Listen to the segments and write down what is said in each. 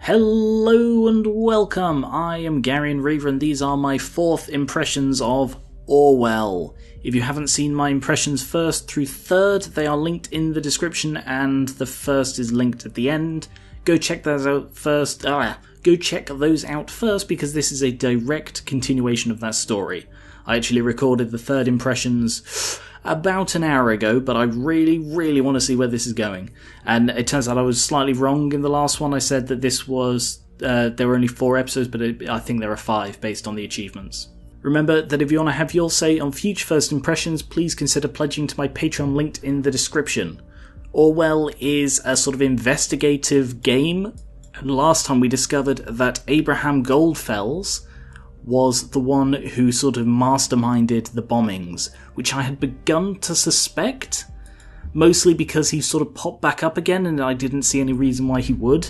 Hello and welcome, I am Geran and these are my 4th impressions of Orwell. If you haven't seen my impressions first through 3rd, they are linked in the description and the first is linked at the end. Go check those out first. Go check those out first because this is a direct continuation of that story. I actually recorded the 3rd impressions about an hour ago, but I really want to see where this is going. And it turns out I was slightly wrong in the last one. I said that this was, there were only 4 episodes, but I think there are 5 based on the achievements. Remember that if you want to have your say on future first impressions, please consider pledging to my Patreon linked in the description. Orwell is a sort of investigative game, and last time we discovered that Abraham GOLDFELS was the one who sort of masterminded the bombings, which I had begun to suspect, mostly because he sort of popped back up again and I didn't see any reason why he would.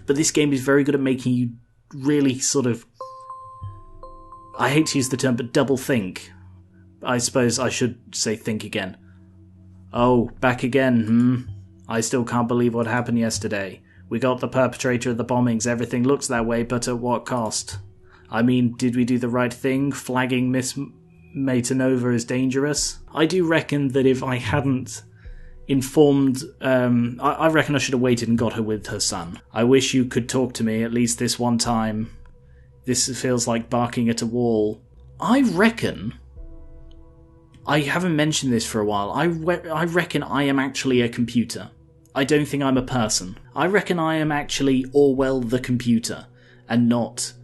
But this game is very good at making you really sort of, I hate to use the term, but double think. I suppose I should say think again. Oh, back again, I still can't believe what happened yesterday. We got the perpetrator of the bombings, everything looks that way, but at what cost? I mean, did we do the right thing, flagging Miss Maitanova as dangerous? I do reckon that if I hadn't informed... I reckon I should have waited and got her with her son. I wish you could talk to me at least this one time. This feels like barking at a wall. I reckon... I haven't mentioned this for a while. I reckon I am actually a computer. I don't think I'm a person. I reckon I am actually Orwell the computer, and not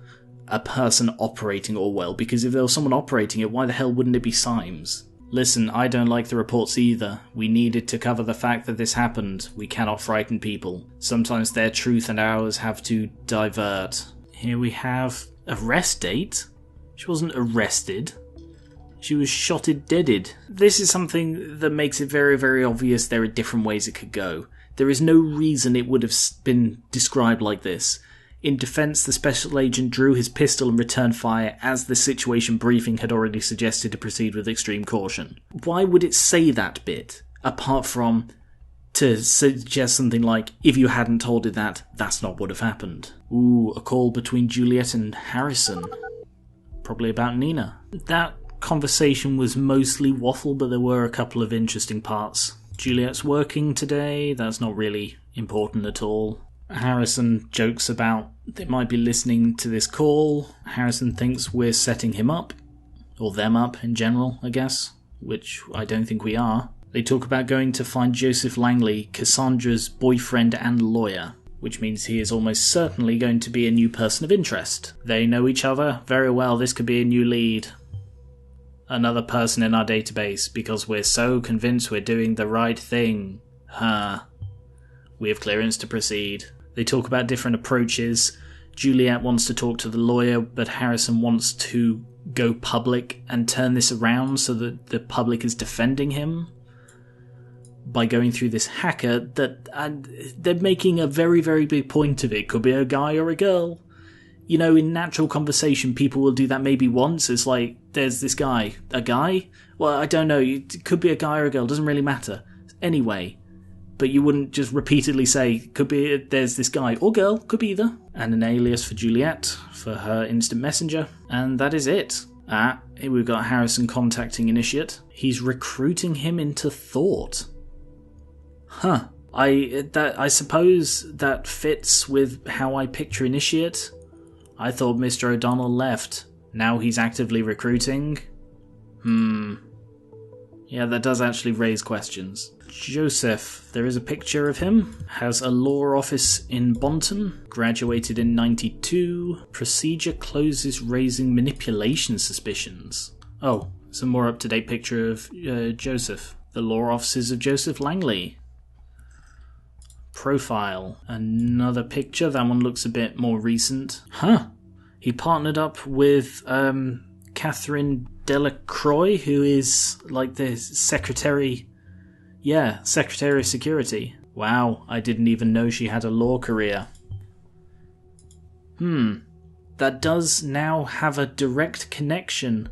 a person operating Orwell, because if there was someone operating it, why the hell wouldn't it be Symes? Listen, I don't like the reports either. We needed to cover the fact that this happened. We cannot frighten people. Sometimes their truth and ours have to divert. Here we have arrest date. She wasn't arrested. She was shotted deaded. This is something that makes it very obvious there are different ways it could go. There is no reason it would have been described like this. In defence, the special agent drew his pistol and returned fire as the situation briefing had already suggested to proceed with extreme caution. Why would it say that bit, apart from to suggest something like, if you hadn't told it that, that's not what would have happened? Ooh, a call between Juliet and Harrison. Probably about Nina. That conversation was mostly waffle, but there were a couple of interesting parts. Juliet's working today, that's not really important at all. Harrison jokes about they might be listening to this call. Harrison thinks we're setting him up, or them up in general, I guess, which I don't think we are. They talk about going to find Joseph Langley, Cassandra's boyfriend and lawyer, which means he is almost certainly going to be a new person of interest. They know each other very well, this could be a new lead. Another person in our database, because we're so convinced we're doing the right thing. We have clearance to proceed. They talk about different approaches. Juliet wants to talk to the lawyer, but Harrison wants to go public and turn this around so that the public is defending him by going through this hacker that, and they're making a very big point of it. Could be a guy or a girl. You know, in natural conversation, people will do that maybe once. It's like, there's this guy. A guy? Well, I don't know. It could be a guy or a girl. Doesn't really matter. Anyway. But you wouldn't just repeatedly say, could be, there's this guy or girl, could be either. And an alias for Juliet, for her instant messenger. And that is it. Here we've got Harrison contacting Initiate. He's recruiting him into thought. I suppose that fits with how I picture Initiate. I thought Mr. O'Donnell left. Now he's actively recruiting? Yeah, that does actually raise questions. Joseph, there is a picture of him, has a law office in Bonton, graduated in 92, procedure closes raising manipulation suspicions. Oh, it's a more up-to-date picture of Joseph. The law offices of Joseph Langley. Profile, another picture, that one looks a bit more recent. He partnered up with Catherine Delacroix, who is like the secretary... Yeah, Secretary of Security. Wow, I didn't even know she had a law career. That does now have a direct connection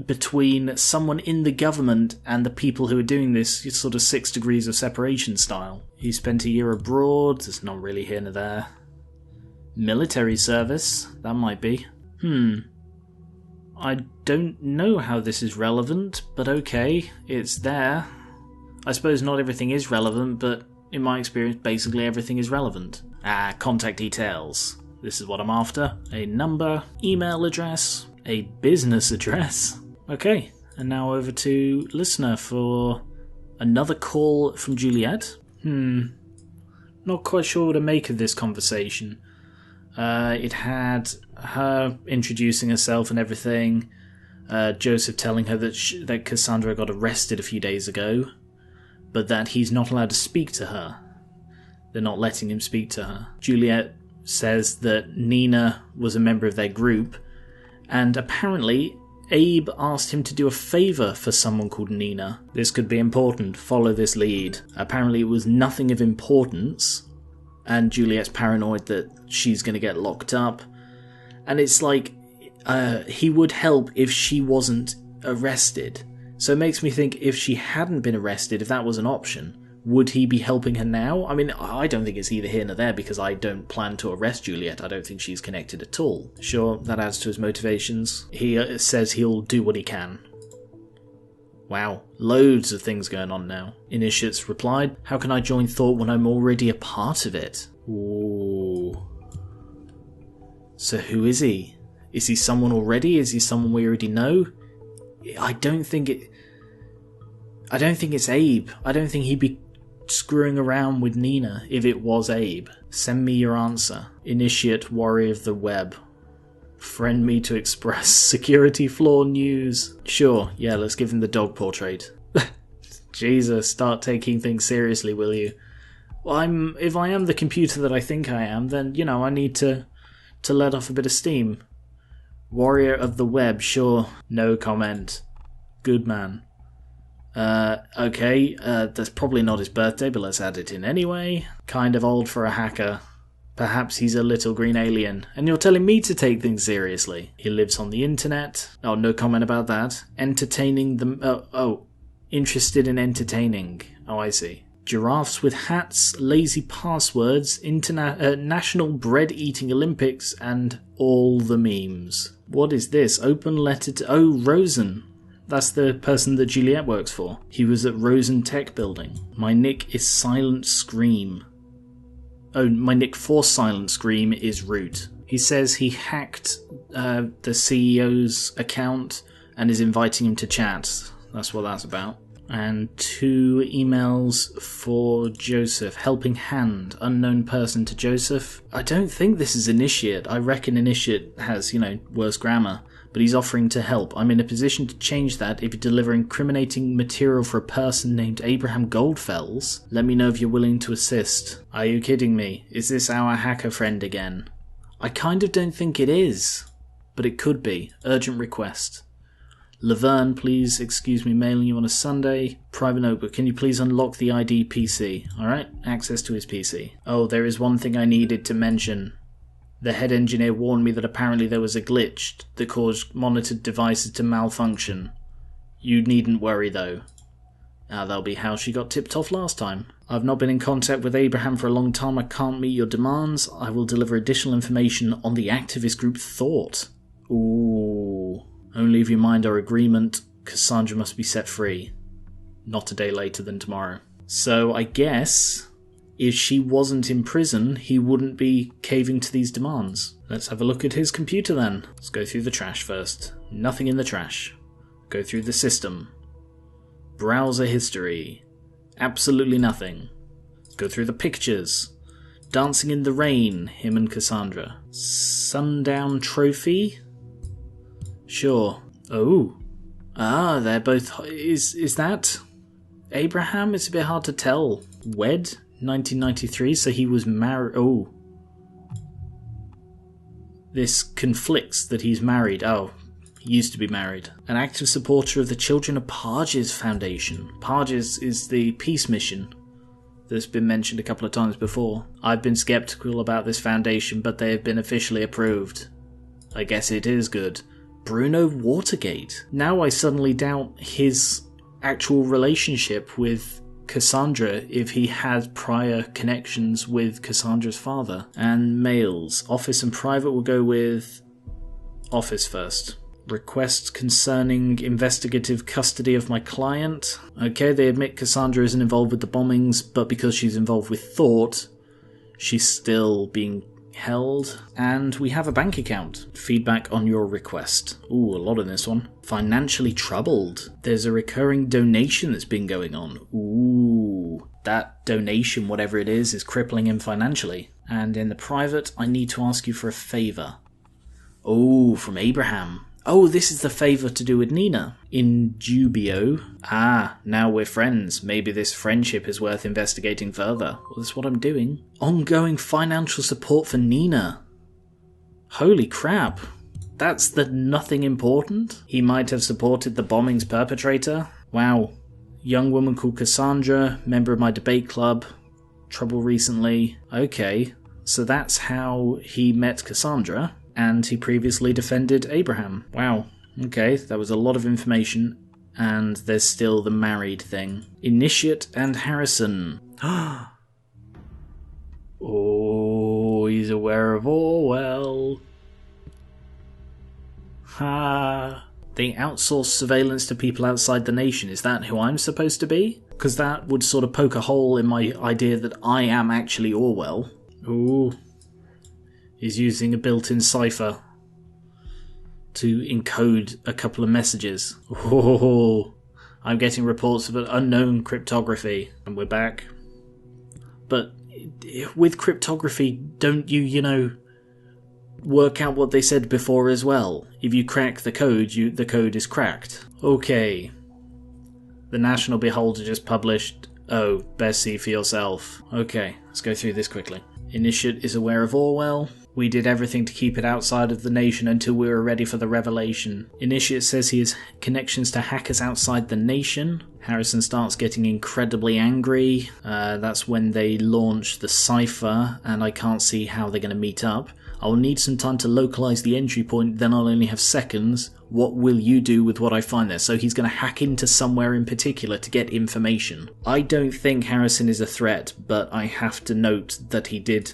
between someone in the government and the people who are doing this sort of 6 degrees of separation style. He spent a year abroad, there's not really here nor there. Military service, that might be. I don't know how this is relevant, but okay, it's there. I suppose not everything is relevant, but in my experience, basically everything is relevant. Contact details. This is what I'm after. A number, email address, a business address. Okay, and now over to listener for another call from Juliet. Not quite sure what to make of this conversation. It had her introducing herself and everything, Joseph telling her that Cassandra got arrested a few days ago, but that he's not allowed to speak to her. They're not letting him speak to her. Juliet says that Nina was a member of their group, and apparently Abe asked him to do a favour for someone called Nina. This could be important. Follow this lead. Apparently it was nothing of importance, and Juliet's paranoid that she's going to get locked up. And it's like, he would help if she wasn't arrested. So it makes me think, if she hadn't been arrested, if that was an option, would he be helping her now? I mean, I don't think it's either here nor there, because I don't plan to arrest Juliet. I don't think she's connected at all. Sure, that adds to his motivations. He says he'll do what he can. Wow, loads of things going on now. Initiates replied, "How can I join Thought when I'm already a part of it?" Ooh. So who is he? Is he someone already? Is he someone we already know? I don't think it's Abe. I don't think he'd be screwing around with Nina if it was Abe. Send me your answer. Initiate Warrior of the Web. Friend me to express security flaw news. Sure, yeah, let's give him the dog portrait. Jesus, start taking things seriously, will you? Well, if I am the computer that I think I am, then, I need to let off a bit of steam. Warrior of the Web, sure. No comment. Good man. Okay, that's probably not his birthday, but let's add it in anyway. Kind of old for a hacker. Perhaps he's a little green alien, and you're telling me to take things seriously. He lives on the internet. Oh, no comment about that. Entertaining the... interested in entertaining. Oh, I see. Giraffes with hats, lazy passwords, National Bread-Eating Olympics, and all the memes. What is this? Open letter to... Oh, Rosen. That's the person that Juliet works for. He was at Rosen Tech Building. My nick is Silent Scream. Oh, my nick for Silent Scream is Root. He says he hacked the CEO's account and is inviting him to chat. That's what that's about. And 2 emails for Joseph. Helping hand, unknown person to Joseph. I don't think this is Initiate. I reckon Initiate has, worse grammar. But he's offering to help. I'm in a position to change that if you deliver incriminating material for a person named Abraham Goldfels. Let me know if you're willing to assist. Are you kidding me? Is this our hacker friend again? I kind of don't think it is. But it could be. Urgent request. Laverne, please excuse me mailing you on a Sunday. Private notebook, can you please unlock the ID PC? Alright, access to his PC. Oh, there is one thing I needed to mention. The head engineer warned me that apparently there was a glitch that caused monitored devices to malfunction. You needn't worry though. That'll be how she got tipped off last time. I've not been in contact with Abraham for a long time. I can't meet your demands. I will deliver additional information on the activist group Thought. Ooh. Only if you mind our agreement, Cassandra must be set free. Not a day later than tomorrow. So I guess... if she wasn't in prison, he wouldn't be caving to these demands. Let's have a look at his computer then. Let's go through the trash first. Nothing in the trash. Go through the system. Browser history. Absolutely nothing. Go through the pictures. Dancing in the rain, him and Cassandra. Sundown trophy? Sure. Oh. They're both... Is that... Abraham? It's a bit hard to tell. Wed? 1993, so he was married. Oh. This conflicts that he's married. Oh, he used to be married. An active supporter of the Children of Parges Foundation. Parges is the peace mission that's been mentioned a couple of times before. I've been skeptical about this foundation, but they have been officially approved. I guess it is good. Bruno Watergate. Now I suddenly doubt his actual relationship with Cassandra if he had prior connections with Cassandra's father. And males. Office and private will go with office first. Requests concerning investigative custody of my client. Okay, they admit Cassandra isn't involved with the bombings, but because she's involved with thought, she's still being held. And we have a bank account. Feedback on your request. Ooh, a lot in this one. Financially troubled. There's a recurring donation that's been going on. Ooh, that donation, whatever it is crippling him financially. And in the private, I need to ask you for a favour. Oh, from Abraham. Oh, this is the favour to do with Nina. In dubio. Ah, now we're friends. Maybe this friendship is worth investigating further. Well, that's what I'm doing. Ongoing financial support for Nina. Holy crap. That's the nothing important? He might have supported the bombing's perpetrator? Wow. Young woman called Cassandra, member of my debate club. Trouble recently. Okay, so that's how he met Cassandra. And he previously defended Abraham. Wow. Okay, that was a lot of information. And there's still the married thing. Initiate and Harrison. Oh, he's aware of Orwell. Ha. They outsource surveillance to people outside the nation. Is that who I'm supposed to be? Because that would sort of poke a hole in my idea that I am actually Orwell. Ooh. He's using a built-in cipher to encode a couple of messages. Oh, I'm getting reports of an unknown cryptography. And we're back. But with cryptography, don't you, work out what they said before as well? If you crack the code, the code is cracked. Okay. The National Beholder just published... Oh, best see for yourself. Okay, let's go through this quickly. Initiate is aware of Orwell. We did everything to keep it outside of the nation until we were ready for the revelation. Initiate says he has connections to hackers outside the nation. Harrison starts getting incredibly angry. That's when they launch the cipher, and I can't see how they're going to meet up. I'll need some time to localise the entry point, then I'll only have seconds. What will you do with what I find there? So he's going to hack into somewhere in particular to get information. I don't think Harrison is a threat, but I have to note that he did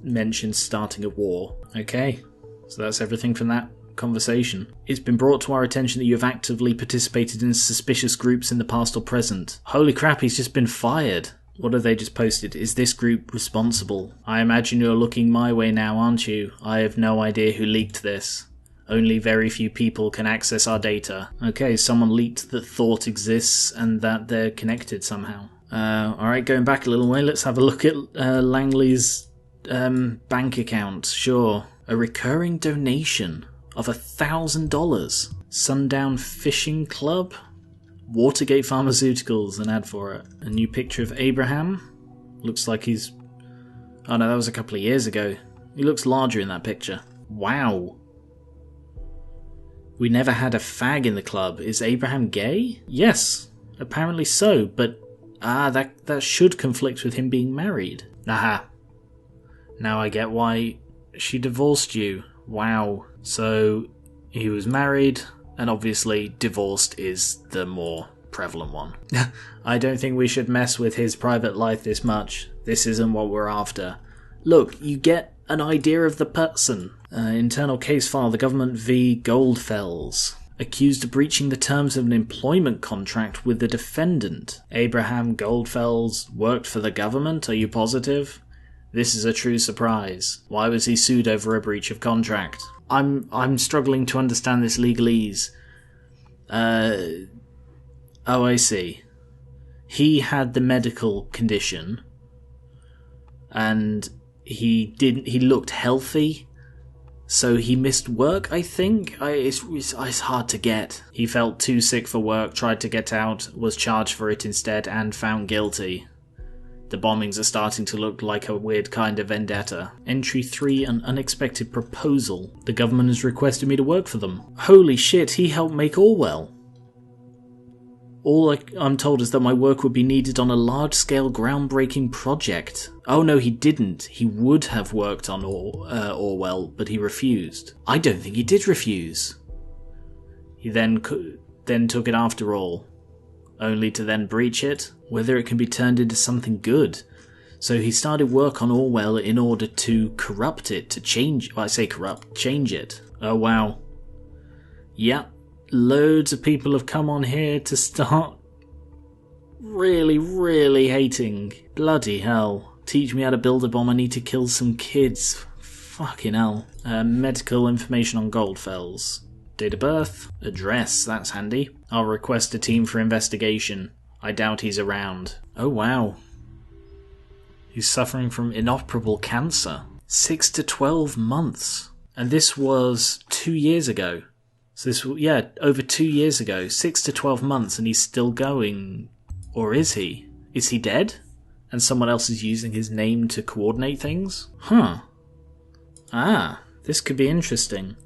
mention starting a war. Okay, so that's everything from that conversation. It's been brought to our attention that you have actively participated in suspicious groups in the past or present. Holy crap, he's just been fired. What have they just posted? Is this group responsible? I imagine you're looking my way now, aren't you? I have no idea who leaked this. Only very few people can access our data. Okay, someone leaked that thought exists and that they're connected somehow. Alright, going back a little way, let's have a look at Langley's bank account. Sure. A recurring donation of $1,000. Sundown Fishing Club? Watergate Pharmaceuticals, an ad for it. A new picture of Abraham. Looks like he's... Oh no, that was a couple of years ago. He looks larger in that picture. Wow. We never had a fag in the club. Is Abraham gay? Yes, apparently so, but... that should conflict with him being married. Aha. Now I get why she divorced you. Wow. So, he was married... And obviously, divorced is the more prevalent one. I don't think we should mess with his private life this much. This isn't what we're after. Look, you get an idea of the person. Internal case file, the government v. GOLDFELS. Accused of breaching the terms of an employment contract with the defendant. Abraham GOLDFELS worked for the government, are you positive? This is a true surprise. Why was he sued over a breach of contract? I'm struggling to understand this legalese. Oh, I see. He had the medical condition, and he looked healthy, so he missed work, I think? It's hard to get. He felt too sick for work, tried to get out, was charged for it instead, and found guilty. The bombings are starting to look like a weird kind of vendetta. Entry 3, an unexpected proposal. The government has requested me to work for them. Holy shit, he helped make Orwell. All I'm told is that my work would be needed on a large-scale groundbreaking project. Oh no, he didn't. He would have worked on Orwell, but he refused. I don't think he did refuse. He then took it after all. only to then breach it, whether it can be turned into something good. So he started work on Orwell in order to corrupt it, to change, well, I say corrupt, change it. Oh wow. Yep, loads of people have come on here to start really, really hating. Bloody hell. Teach me how to build a bomb, I need to kill some kids. Fucking hell. Medical information on GOLDFELS. Date of birth, address, that's handy. I'll request a team for investigation. I doubt he's around. Oh wow. He's suffering from inoperable cancer. 6 to 12 months. And this was 2 years ago. So this, yeah, over 2 years ago. 6 to 12 months and he's still going. Or is he? Is he dead? And someone else is using his name to coordinate things? Huh. Ah, this could be interesting.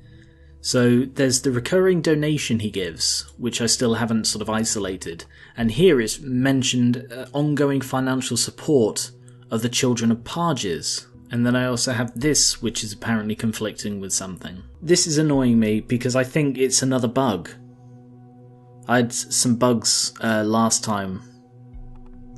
So there's the recurring donation he gives, which I still haven't sort of isolated. And here it's mentioned ongoing financial support of the children of Pages. And then I also have this, which is apparently conflicting with something. This is annoying me because I think it's another bug. I had some bugs last time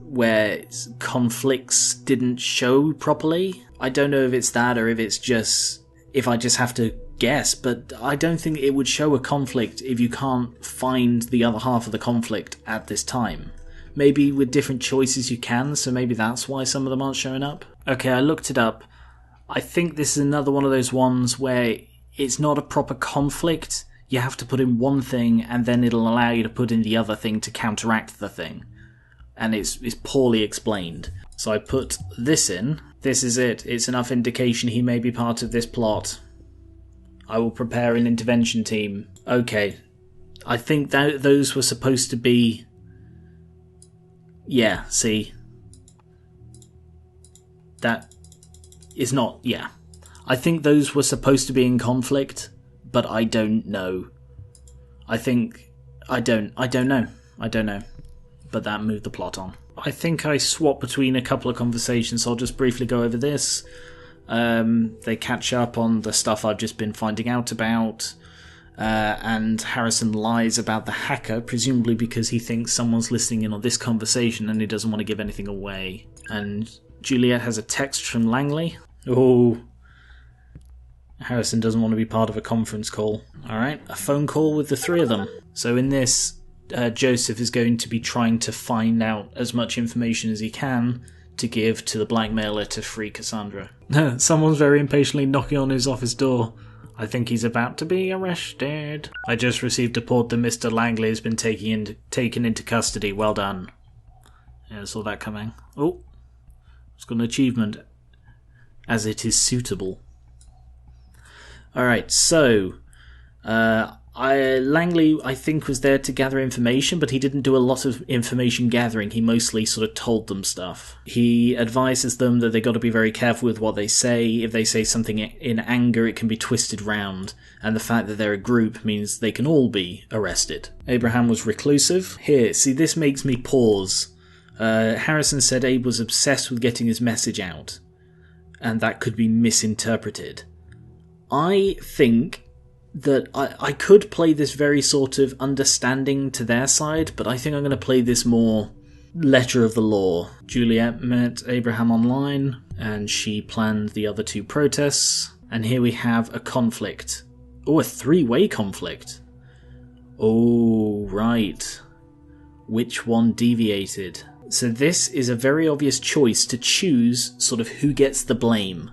where conflicts didn't show properly. I don't know if it's that or if it's just, if I just have to guess, but I don't think it would show a conflict if you can't find the other half of the conflict at this time. Maybe with different choices you can, so maybe that's why some of them aren't showing up. Okay, I looked it up. I think this is another one of those ones where it's not a proper conflict. You have to put in one thing and then it'll allow you to put in the other thing to counteract the thing. And it's poorly explained. So I put this in. This is it. It's enough indication he may be part of this plot. I will prepare an intervention team. Okay. I think that those were supposed to be... Yeah, see. That is not... Yeah. I think those were supposed to be in conflict, but I don't know. I don't know. But that moved the plot on. I think I swapped between a couple of conversations, so I'll just briefly go over this. They catch up on the stuff I've just been finding out about, and Harrison lies about the hacker, presumably because he thinks someone's listening in on this conversation and he doesn't want to give anything away. And Juliet has a text from Langley. Oh, Harrison doesn't want to be part of a conference call. Alright, a phone call with the three of them. So in this, Joseph is going to be trying to find out as much information as he can to give to the blackmailer to free Cassandra. Someone's very impatiently knocking on his office door. I think he's about to be arrested. I just received a report that Mr. Langley has been taken into custody. Well done. Yeah, I saw that coming. Oh, it's got an achievement. As it is suitable. Alright, so... Langley, I think, was there to gather information, but he didn't do a lot of information gathering. He mostly sort of told them stuff. He advises them that they got to be very careful with what they say. If they say something in anger, it can be twisted round. And the fact that they're a group means they can all be arrested. Abraham was reclusive. Here, see, this makes me pause. Harrison said Abe was obsessed with getting his message out. And that could be misinterpreted. I think that I could play this very sort of understanding to their side, but I think I'm going to play this more letter of the law. Juliet met Abraham online, and she planned the other two protests, and here we have a conflict. Oh, a three-way conflict. Oh, right. Which one deviated? So this is a very obvious choice to choose sort of who gets the blame.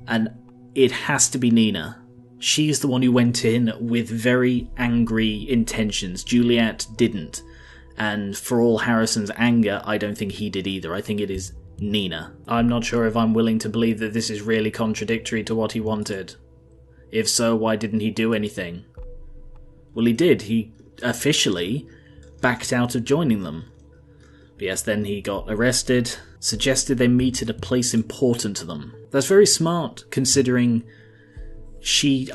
And it has to be Nina. She's the one who went in with very angry intentions. Juliet didn't. And for all Harrison's anger, I don't think he did either. I think it is Nina. I'm not sure if I'm willing to believe that this is really contradictory to what he wanted. If so, why didn't he do anything? Well, he did. He officially backed out of joining them. But yes, then he got arrested, suggested they meet at a place important to them. That's very smart, considering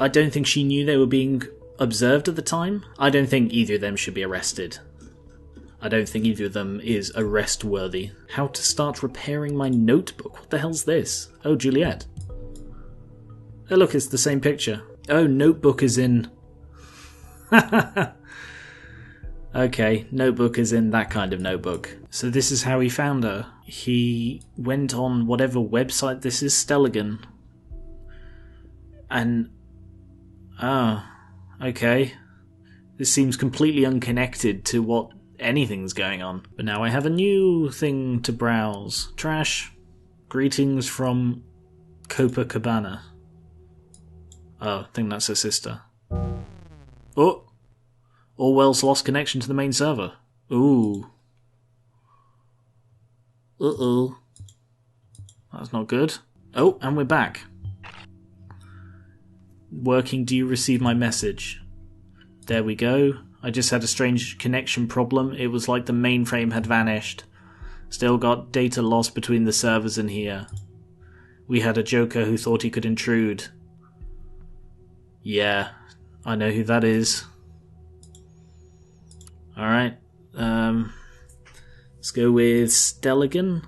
I don't think she knew they were being observed at the time. I don't think either of them should be arrested. I don't think either of them is arrest-worthy. How to start repairing my notebook? What the hell's this? Oh, Juliet. Oh, look, it's the same picture. Oh, notebook is in... Okay, notebook is in that kind of notebook. So this is how he found her. He went on whatever website this is, Stelligan. And... okay. This seems completely unconnected to what anything's going on. But now I have a new thing to browse. Trash. Greetings from Copacabana. Oh, I think that's her sister. Oh! Orwell's lost connection to the main server. Ooh. Uh-oh. That's not good. Oh, and we're back. Working, do you receive my message? There we go. I just had a strange connection problem. It was like the mainframe had vanished. Still got data lost between the servers and here. We had a joker who thought he could intrude. Yeah, I know who that is. Alright, let's go with Stelligan.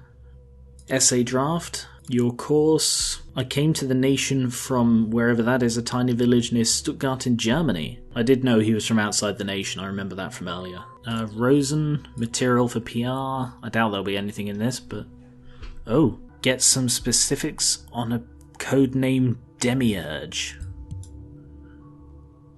Essay draft. Your course. I came to the nation from wherever that is, a tiny village near Stuttgart in Germany. I did know he was from outside the nation, I remember that from earlier. Rosen, material for PR. I doubt there'll be anything in this, but... Oh, get some specifics on a codename Demiurge.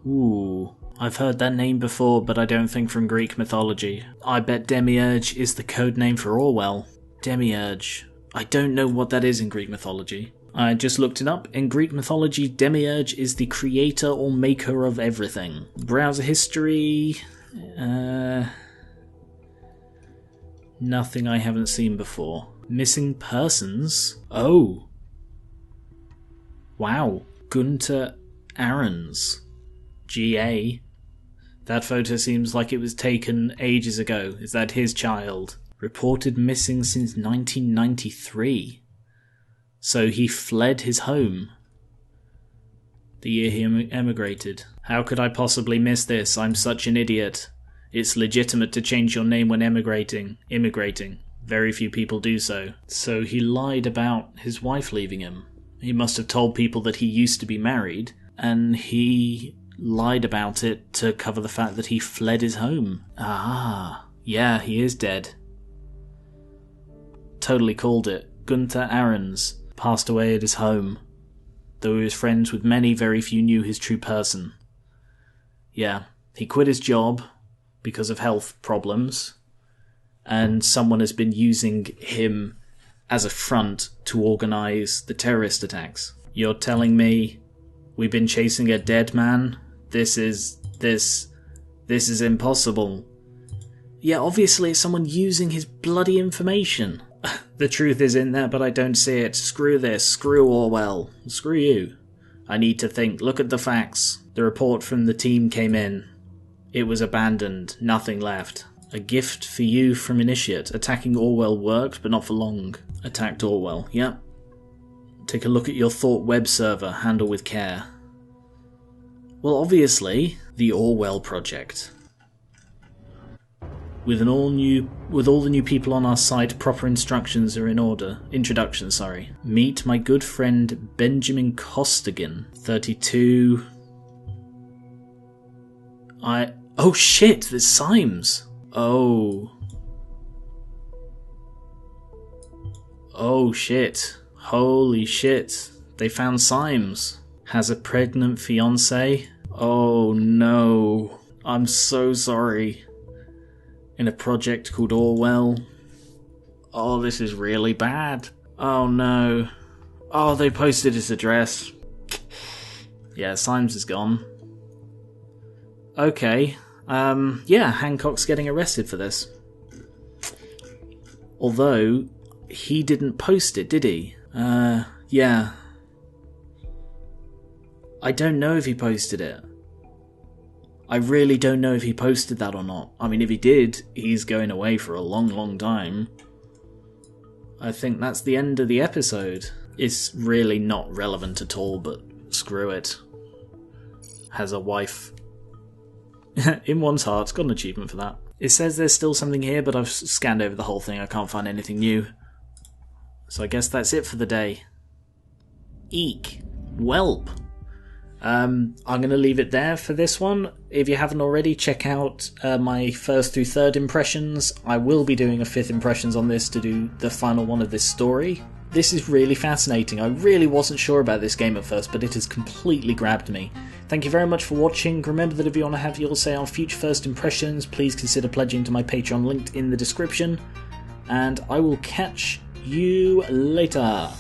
Ooh... I've heard that name before, but I don't think from Greek mythology. I bet Demiurge is the codename for Orwell. Demiurge. I don't know what that is in Greek mythology. I just looked it up. In Greek mythology, Demiurge is the creator or maker of everything. Browser history... nothing I haven't seen before. Missing persons? Oh. Wow. Gunther Ahrens. GA. That photo seems like it was taken ages ago. Is that his child? Reported missing since 1993. So he fled his home. The year he emigrated. How could I possibly miss this? I'm such an idiot. It's legitimate to change your name when immigrating. Very few people do so. So he lied about his wife leaving him. He must have told people that he used to be married, and he lied about it to cover the fact that he fled his home. Ah, yeah, he is dead. Totally called it. Gunther Ahrens passed away at his home. Though he was friends with many, very few knew his true person. Yeah, he quit his job because of health problems, and someone has been using him as a front to organise the terrorist attacks. You're telling me we've been chasing a dead man? This is impossible. Yeah, obviously it's someone using his bloody information. The truth is in there, but I don't see it. Screw this. Screw Orwell. Screw you. I need to think. Look at the facts. The report from the team came in. It was abandoned. Nothing left. A gift for you from Initiate. Attacking Orwell worked, but not for long. Attacked Orwell. Yep. Take a look at your Thought web server. Handle with care. Well, obviously, the Orwell project. With all the new people on our site, proper instructions are in order. Introduction, sorry. Meet my good friend Benjamin Costigan, 32. Oh shit, there's Symes. Oh. Oh shit. Holy shit. They found Symes. Has a pregnant fiancé? Oh no. I'm so sorry. In a project called Orwell. Oh, this is really bad. Oh no. Oh, they posted his address. Yeah, Symes is gone. Okay. Yeah, Hancock's getting arrested for this. Although, he didn't post it, did he? Yeah. I don't know if he posted it. I really don't know if he posted that or not. I mean, if he did, he's going away for a long, long time. I think that's the end of the episode. It's really not relevant at all, but screw it. Has a wife. In one's heart. Got an achievement for that. It says there's still something here, but I've scanned over the whole thing. I can't find anything new. So I guess that's it for the day. Eek. Welp. I'm going to leave it there for this one. If you haven't already, check out my first through third impressions. I will be doing a fifth impressions on this to do the final one of this story. This is really fascinating. I really wasn't sure about this game at first, but it has completely grabbed me. Thank you very much for watching. Remember that if you want to have your say on future first impressions, please consider pledging to my Patreon linked in the description. And I will catch you later.